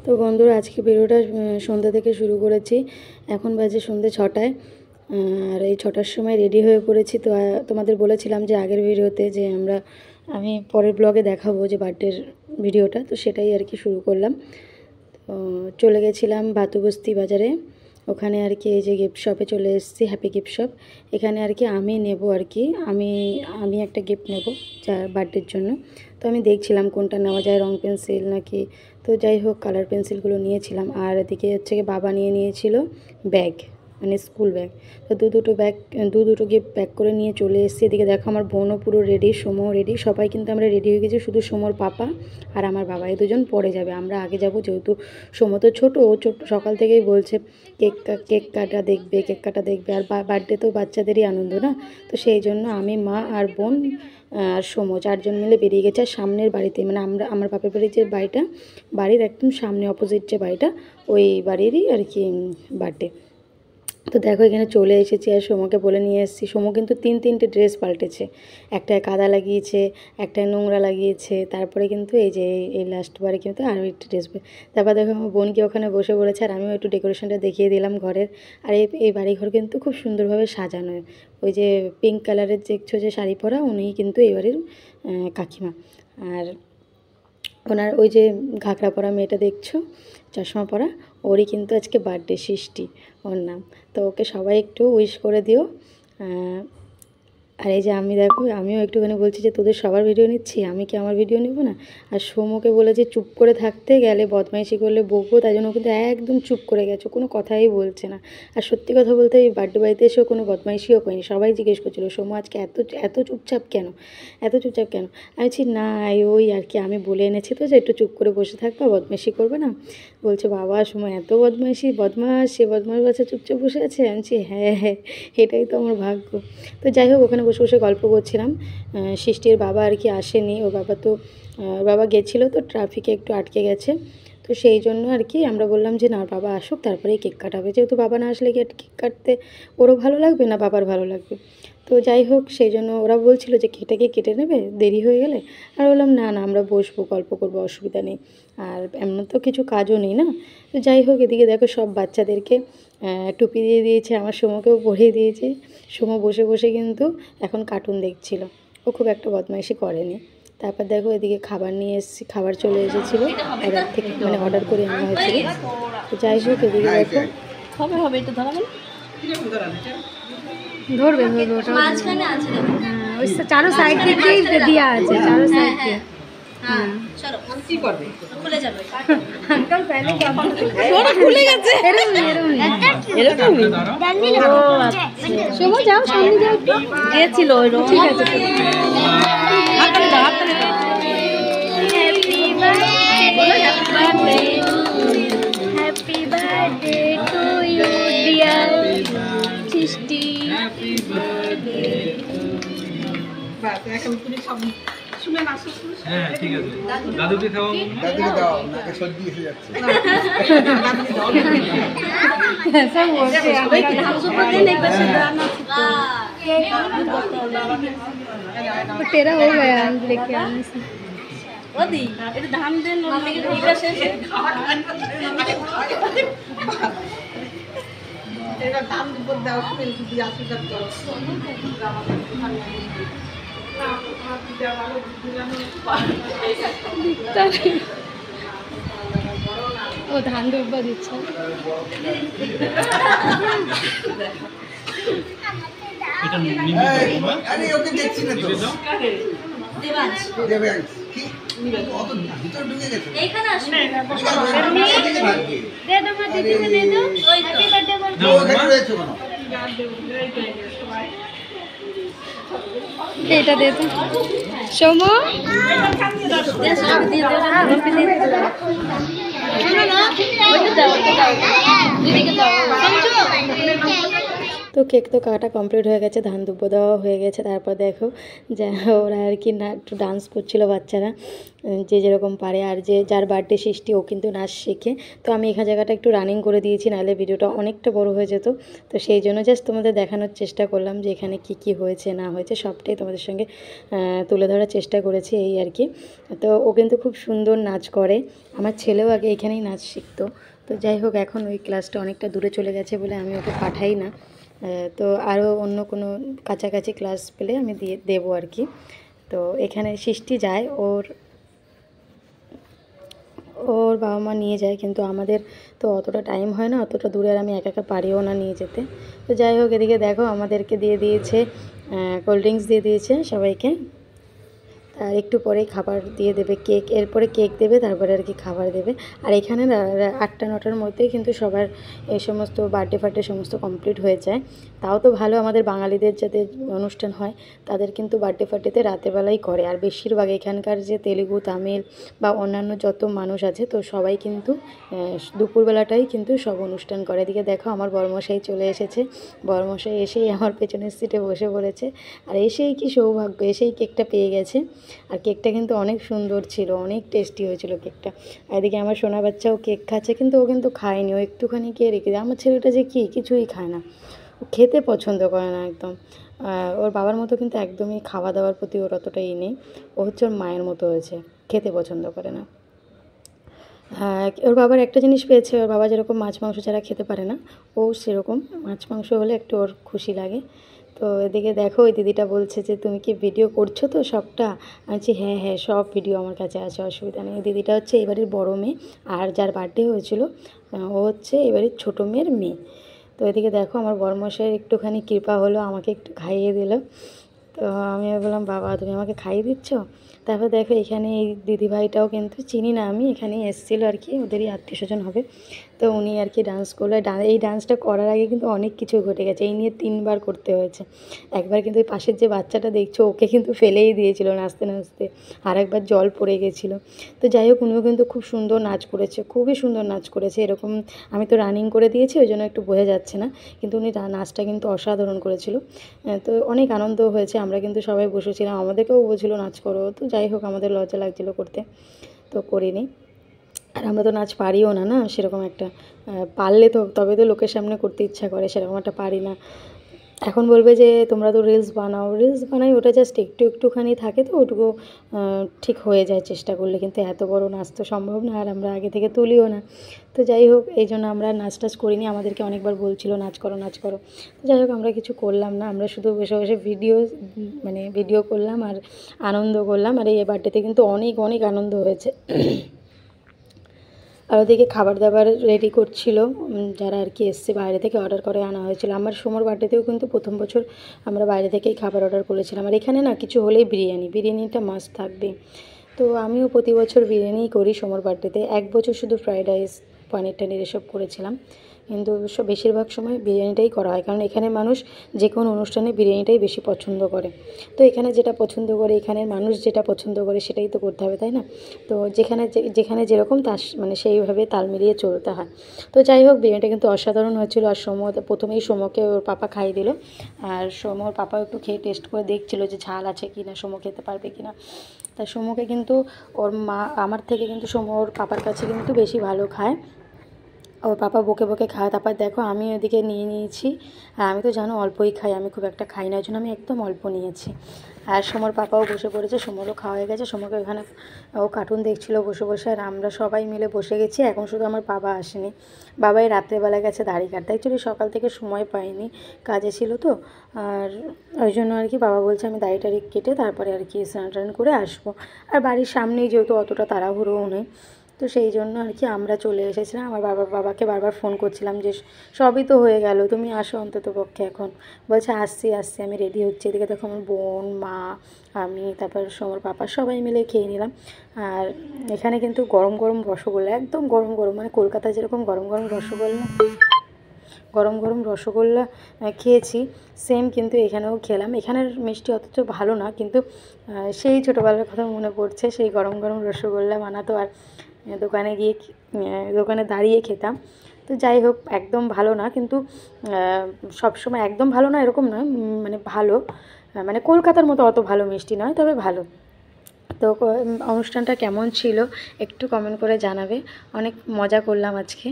তো বন্ধুরা আজকে ভিডিওটা সন্ধ্যা থেকে শুরু করেছি। এখন বাজে সন্ধ্যে 6টায়। আর এই 6টার সময় রেডি হয়ে পড়েছি। তো তোমাদের বলেছিলাম যে আগের ভিডিওতে যে আমি পরের ব্লগে দেখাবো যে বার্থডের ভিডিওটা, তো সেটাই আর কি শুরু করলাম। তো চলে গেছিলাম ভাতুবস্তি বাজারে, ওখানে আর কি এই যে গিফট শপে চলে এসেছি, হ্যাপি গিফট শপ। এখানে আর কি আমি নেব আর কি আমি একটা গিফট নেব যার বার্থডের জন্য। তো আমি দেখছিলাম কোনটা নেওয়া যায়, রং পেন্সিল নাকি, তো যাই হোক কালার পেন্সিলগুলো নিয়েছিলাম। আর এদিকে হচ্ছে কি বাবা নিয়েছিল ব্যাগ, মানে স্কুল ব্যাগ। তো দুটো গিফট প্যাক করে নিয়ে চলে এসেছি। এদিকে দেখো আমার বোনও পুরো রেডি, সোমও রেডি, সবাই কিন্তু আমরা রেডি হয়ে গেছি। শুধু সোমর পাপা আর আমার বাবা, এই দুজন পরে যাবে, আমরা আগে যাব। যেহেতু সোম তো ছোটো, ও ছোট, সকাল থেকেই বলছে কেক কাটা দেখবে। আর বার্থডে তো বাচ্চাদেরই আনন্দ না, তো সেই জন্য আমি, মা আর বোন আর সোমো 4 জন মিলে বেরিয়ে গেছে। আর সামনের বাড়িতে, মানে আমার বাপের বাড়ির যে বাড়ির একদম সামনে অপোজিট যে বাড়িটা, ওই বাড়িরই আর কি বার্থডে। তো দেখো এখানে চলে এসেছি আর সোমোকে বলে নিয়ে এসেছি। সোমো কিন্তু 3-3টে ড্রেস পাল্টেছে, একটায় কাদা লাগিয়েছে, একটায় নোংরা লাগিয়েছে, তারপরে কিন্তু এই লাস্টবারে কিন্তু আরও একটা ড্রেস। তারপর দেখো আমার বোনকে ওখানে বসে পড়েছে, আর আমিও একটু ডেকোরেশনটা দেখিয়ে দিলাম ঘরের। আর এই বাড়িঘর কিন্তু খুব সুন্দরভাবে সাজানো। ওই যে পিঙ্ক কালারের দেখছো যে শাড়ি পরা, উনি কিন্তু এই বাড়ির কাকিমা। আর ওনার ওই যে ঘাগরা পরা মেয়েটা দেখছো, চশমা পরা, ওরই কিন্তু আজকে বার্থডে, সৃষ্টি ওর নাম। তো ওকে সবাই একটু উইশ করে দিও। আর এই যে আমিও একটুখানি বলছি যে তোদের সবার ভিডিও নিচ্ছি, আমি কি আমার ভিডিও নেব না? আর সোমোকে বলে যে চুপ করে থাকতে, গেলে বদমাইশি করলে বকবো, তাই জন্য কিন্তু একদম চুপ করে গেছে, কোনো কথাই বলছে না। আর সত্যি কথা বলতে এই বার্থডে বাড়িতে এসেও কোনো বদমাইশিও করেনি। সবাই জিজ্ঞেস করছিল সোমো আজকে এত চুপচাপ কেন, আমি বলছি না, ওই আর কি আমি বলে এনেছি তো যে একটু চুপ করে বসে থাকবা, বদমাইশি করবে না। বলছে বাবা সোমো এত বদমাস, সে বদমাস বাচ্চা চুপচাপ বসে আছে। আমি বলছি হ্যাঁ, এটাই তো আমার ভাগ্য। তো যাই হোক ওখানে বসে বসে গল্প করছিলাম। সৃষ্টির বাবা আর কি আসেনি, ওর বাবা গেছিলো, তো ট্রাফিকে একটু আটকে গেছে। তো সেই জন্য আর কি আমরা বললাম যে না, বাবা আসুক তারপরেই কেক কাটাবে, যেহেতু বাবা না আসলে কেক কাটতে ওরও ভালো লাগবে না, বাবার ভালো লাগবে। তো যাই হোক সেই জন্য ওরা বলছিল যে কেটে নেবে দেরি হয়ে গেলে। আর বললাম না আমরা বসবো, গল্প করবো, অসুবিধা নেই। আর এমন তো কিছু কাজও নেই না। তো যাই হোক এদিকে দেখো সব বাচ্চাদেরকে টুপি দিয়ে দিয়েছে, আমার সোমোকেও পরিয়ে দিয়েছে। সোমো বসে বসে কিন্তু এখন কার্টুন দেখছিল, ও খুব একটা বদমাইশি করেনি। তারপর দেখো এদিকে খাবার নিয়ে এসেছি, খাবার চলে এসেছিলো অর্ডার থেকে, মানে অর্ডার করে আনা হয়েছিল। তো যাই হোক এদিকে দেখো হবে এটা ধরাবেন, ধরবে ওটা ওই চারো সাইড থেকেই দেওয়া আছে, চারো সাইড থেকে। খুলে গেছে যাও সামনে যাও, গেছিল ঠিক আছে। Happy birthday to you dear Srishti. হ্যাঁ ঠিক আছে, দাদুকে খাওয়াবো, দাদুকে দাও, নাকে সর্দি এসে যাচ্ছে। সব বলছে तेरा हो गया लेके आने से। ওদি এটা ধান দেন অনেকে ভিড়া শেষ এটা ধান দিব দাও ফেল দিয়ে আশীর্বাদ করো। ও ধান দুব্বা দিচ্ছে। এটা নিমে দাও। আরে ওকে দেখছি না তো। দেবাংশ দেবাংশ কি কত ভিতর ঢুকে গেছে এইখানে আসুন दे दो मत दीदी को दे दो, हैप्पी बर्थडे बोल ও ওখানে রয়েছে কেন? এটা দে তো সোমো। তো কেক তো কাটা কমপ্লিট হয়ে গেছে, ধান দুব্বো দেওয়া হয়ে গেছে। তারপর দেখো যা ওরা আর কি না একটু ডান্স করছিল বাচ্চারা, যে যেরকম পারে। আর যে যার বার্থডে সৃষ্টি ও কিন্তু নাচ শেখে। তো আমি এখানে জায়গাটা একটু রানিং করে দিয়েছি, নাহলে ভিডিওটা অনেকটা বড় হয়ে যেত। তো সেই জন্য জাস্ট তোমাদের দেখানোর চেষ্টা করলাম যে এখানে কি হয়েছে না হয়েছে সবটাই তোমাদের সঙ্গে তুলে ধরার চেষ্টা করেছি, এই আর কি। তো ও কিন্তু খুব সুন্দর নাচ করে। আমার ছেলেও আগে এখানেই নাচ শিখতো। তো যাই হোক, এখন ওই ক্লাসটা অনেকটা দূরে চলে গেছে বলে আমি ওকে পাঠাই না। তো আরও অন্য কোনো কাছাকাছি ক্লাস পেলে আমি দেবো আর কি। তো এখানে সৃষ্টি যায়, ওর বাবা মা নিয়ে যায়, কিন্তু আমাদের তো অতটা টাইম হয় না, অতটা দূরে আর আমি একা একা পারিও না নিয়ে যেতে। তো যাই হোক, এদিকে দেখো আমাদেরকে দিয়ে দিয়েছে কোল্ড ড্রিঙ্কস দিয়ে দিয়েছে সবাইকে। আর একটু পরেই খাবার দিয়ে দেবে, কেক, এরপরে কেক দেবে, তারপরে আর কি খাবার দেবে। আর এখানে 8টা-9টার মধ্যেই কিন্তু সবার এই সমস্ত বার্থডে সমস্ত কমপ্লিট হয়ে যায়। তাও তো ভালো, আমাদের বাঙালিদের যাদের অনুষ্ঠান হয় তাদের কিন্তু বার্থডে রাতেরবেলাই করে। আর বেশিরভাগ এখানকার যে তেলেগু, তামিল বা অন্যান্য যত মানুষ আছে, তো সবাই কিন্তু দুপুরবেলাটাই কিন্তু সব অনুষ্ঠান করে। এদিকে দেখো আমার বড়মশাই চলে এসেছে। বড়মশাই এসেই আমার পেছনের সিটে বসে পড়েছে। আর এসেই কি সৌভাগ্য, এসেই কেকটা পেয়ে গেছে। আর কেকটা কিন্তু অনেক সুন্দর ছিল, অনেক টেস্টি হয়েছিল কেকটা। আর এদিকে আমার সোনা বাচ্চাও কেক খাচ্ছে, কিন্তু ও কিন্তু খায়নি, ও একটুখানি কে রেখে দেয়। আমার ছেলেটা যে কিছুই খায় না, ও খেতে পছন্দ করে না একদম। ওর বাবার মতো কিন্তু একদমই খাওয়া দাওয়ার প্রতি ওর অতটাই নেই। ও হচ্ছে ওর মায়ের মতো হয়েছে, খেতে পছন্দ করে না। ওর বাবার একটা জিনিস পেয়েছে, ওর বাবা যেরকম মাছ মাংস ছাড়া খেতে পারে না, ও সেরকম মাছ মাংস হলে একটু ওর খুশি লাগে। তো এদিকে দেখো ওই দিদিটা বলছে যে তুমি কি ভিডিও করছো তো সবটা? আমি বলছি হ্যাঁ হ্যাঁ, সব ভিডিও আমার কাছে আছে, অসুবিধা নেই। দিদিটা হচ্ছে এবারের বড় মেয়ে, আর যার বার্থডে হয়েছিল ও হচ্ছে এবারের ছোটো মেয়ের মেয়ে। তো এদিকে দেখো আমার বড়মশাইয়ের একটুখানি কৃপা হলো, আমাকে একটু খাইয়ে দিল। তো আমি বললাম বাবা তুমি আমাকে খাইয়ে দিচ্ছ? তারপর দেখো এখানে এই দিদিভাইটাও কিন্তু চিনি না আমি, এখানেই এসেছিলো আর কি, ওদেরই আত্মীয়স্বজন হবে। তো উনি আর কি ডান্স করলো। এই ডান্সটা করার আগে কিন্তু অনেক কিছু ঘটে গেছে, এই নিয়ে 3বার করতে হয়েছে। একবার কিন্তু ওই পাশের যে বাচ্চাটা দেখছো ওকে কিন্তু ফেলেই দিয়েছিল নাচতে নাচতে, আর একবার জল পড়ে গেছিলো। তো যাই হোক, উনিও কিন্তু খুব সুন্দর নাচ করেছে, খুবই সুন্দর নাচ করেছে। এরকম আমি তো রানিং করে দিয়েছি, ওই জন্য একটু বোঝা যাচ্ছে না, কিন্তু উনি নাচটা কিন্তু অসাধারণ করেছিল। তো অনেক আনন্দ হয়েছে, আমরা কিন্তু সবাই বসেছিলাম, আমাদেরকেও বলছিল নাচ করো। তো যাই হোক, আমাদের লজ্জা লাগছিলো করতে, তো করিনি। আর আমরা তো নাচ পারিও না, না সেরকম একটা, পারলে তো তবে তো লোকের সামনে করতে ইচ্ছা করে, সেরকম একটা পারি না। এখন বলবে যে তোমরা তো রিলস বানাও, রিলস বানাই, ওটা জাস্ট একটুখানি থাকে, তো ওটুকু ঠিক হয়ে যায় চেষ্টা করলে, কিন্তু এত বড় নাচ তো সম্ভব না, আর আমরা আগে থেকে তুলিও না। তো যাই হোক, এই জন্য আমরা নাচ টাচ করিনি। আমাদেরকে অনেকবার বলছিল নাচ করো নাচ করো, তো যাই হোক আমরা কিছু করলাম না, আমরা শুধু বসে বসে ভিডিও করলাম আর আনন্দ করলাম। আর এই বার্থডেতে কিন্তু অনেক অনেক আনন্দ হয়েছে। আর ওদিকে খাবার দাবার রেডি করছিল, যারা আর কি এসছে বাইরে থেকে অর্ডার করে আনা হয়েছিল। আমার সোমর বার্থডেতেও কিন্তু প্রথম বছর আমরা বাইরে থেকেই খাবার অর্ডার করেছিলাম। আর এখানে না কিছু হলেই বিরিয়ানিটা মাস্ট থাকবে। তো আমিও প্রতি বছর বিরিয়ানিই করি সোমর বার্থডেতে। এক বছর শুধু ফ্রাইড রাইস, পনির টনির এসব করেছিলাম, কিন্তু বেশিরভাগ সময় বিরিয়ানিটাই করা হয়, কারণ এখানে মানুষ যে কোনো অনুষ্ঠানে বিরিয়ানিটাই বেশি পছন্দ করে। তো এখানে যেটা পছন্দ করে, এখানের মানুষ যেটা পছন্দ করে সেটাই তো করতে হবে, তাই না? তো যেখানে যেরকম তার সেইভাবে তাল মিলিয়ে চলতে হয়। তো যাই হোক, বিরিয়ানিটা কিন্তু অসাধারণ হয়েছিল। আর প্রথমেই সোমকে ওর পাপা খাইয়ে দিল, আর ওর পাপাও একটু খেয়ে টেস্ট করে দেখছিল যে ঝাল আছে কি না, সোম খেতে পারবে কি না। তা সোমকে কিন্তু ওর মা আমার থেকে কিন্তু ওর পাপার কাছে কিন্তু বেশি ভালো খায়, ওর পাপা বকে বকে খায়। তারপর দেখো আমি ওদিকে নিয়ে নিয়েছি, আর আমি তো জানো অল্পই খাই, আমি খুব একটা খাই না, ওই জন্য আমি একদম অল্প নিয়েছি। আর সোমর পাপাও বসে পড়েছে, সোমরও খাওয়া হয়ে গেছে। সোমকে ওখানে ও কার্টুন দেখছিলো বসে বসে, আর আমরা সবাই মিলে বসে গেছি। এখন শুধু আমার বাবা আসেনি, বাবাই রাত্রেবেলা গেছে দাড়ি কাটতে। অ্যাকচুয়ালি সকাল থেকে সময় পাইনি, কাজে ছিল তো, আর ওই জন্য আর কি বাবা বলছে আমি দাড়ি টাড়ি কেটে তারপরে আর কি স্নান টান করে আসবো। আর বাড়ির সামনেই যেহেতু অতটা তাড়াহুড়োও নেই, তো সেই জন্য আর কি আমরা চলে এসেছিলাম। আমার বাবাকে বারবার ফোন করছিলাম যে সবই তো হয়ে গেল, তুমি আসো অন্তত পক্ষে। এখন বলছে আসছি, আমি রেডি হচ্ছি। এদিকে দেখো আমার বোন, মা, আমি, তারপর সোমর পাপা সবাই মিলে খেয়ে নিলাম। আর এখানে কিন্তু গরম গরম রসগোল্লা, একদম গরম গরম, মানে কলকাতায় যেরকম গরম গরম রসগোল্লা খেয়েছি, সেম কিন্তু এখানেও খেলাম। এখানের মিষ্টি অথচ ভালো না, কিন্তু সেই ছোটোবেলার কথা মনে পড়ছে, সেই গরম গরম রসগোল্লা বানাতো, আর দোকানে দাঁড়িয়ে খেতাম। তো যাই হোক, একদম ভালো না, কিন্তু সবসময় একদম ভালো না এরকম নয়, মানে ভালো, মানে কলকাতার মতো অত ভালো মিষ্টি নয়, তবে ভালো। তো অনুষ্ঠানটা কেমন ছিল একটু কমেন্ট করে জানাবে। অনেক মজা করলাম আজকে।